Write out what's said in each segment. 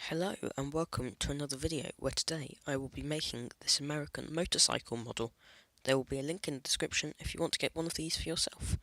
Hello and welcome to another video where today I will be making this American motorcycle model. There will be a link in the description if you want to get one of these for yourself.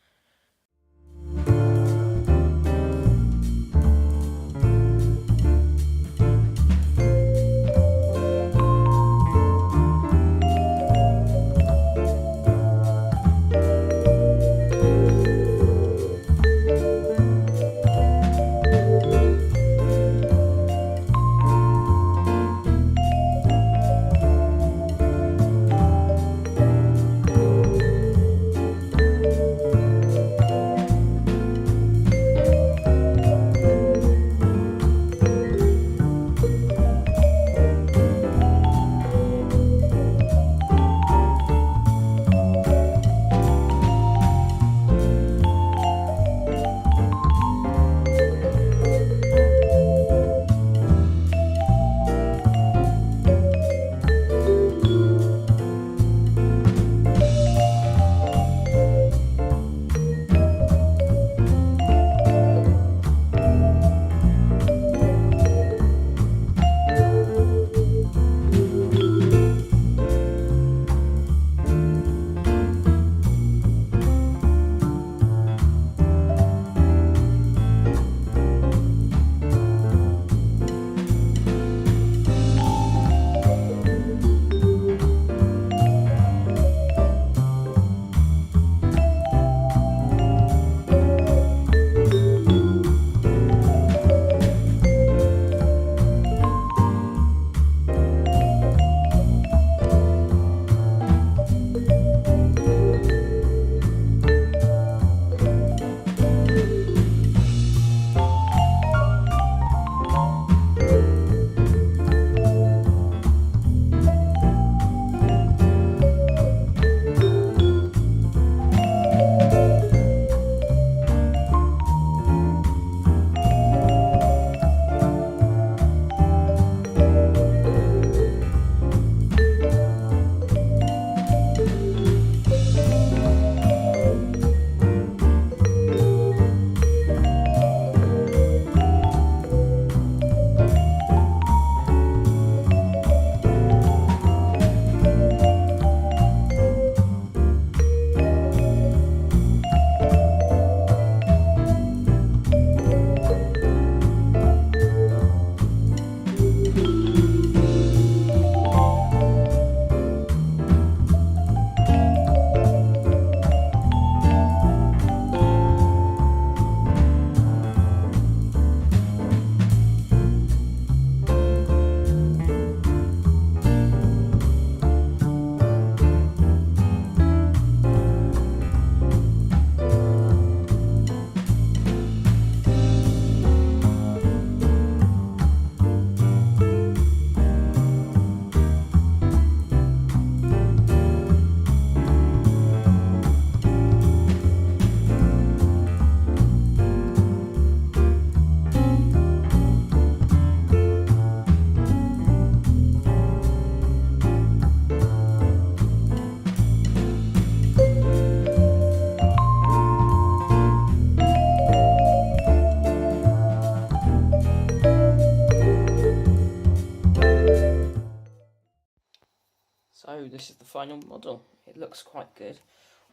So this is the final model. It looks quite good,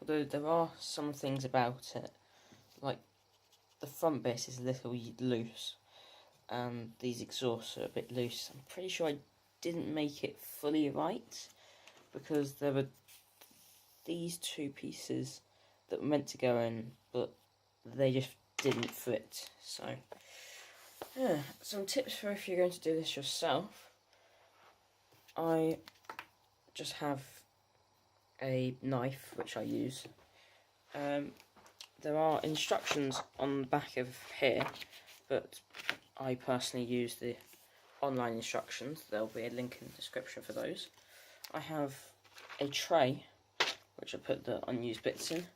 although there are some things about it, like the front bit is a little loose, and these exhausts are a bit loose. I'm pretty sure I didn't make it fully right, because there were these two pieces that were meant to go in, but they just didn't fit. So, yeah, some tips for if you're going to do this yourself. I just have a knife which I use. There are instructions on the back of here, but I personally use the online instructions. There'll be a link in the description for those. I have a tray which I put the unused bits in.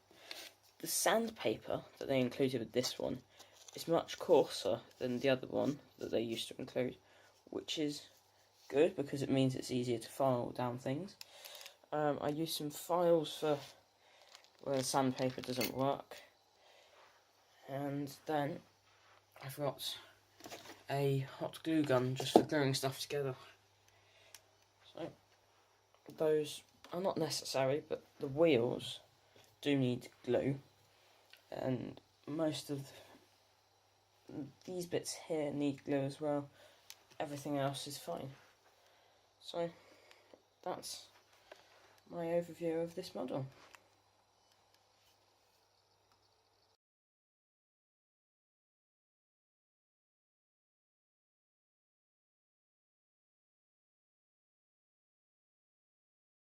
The sandpaper that they included with this one is much coarser than the other one that they used to include, which is good because it means it's easier to file down things. I use some files for where the sandpaper doesn't work, and then I've got a hot glue gun just for gluing stuff together. So those are not necessary, but the wheels do need glue, and most of these bits here need glue as well. Everything else is fine. So that's my overview of this model.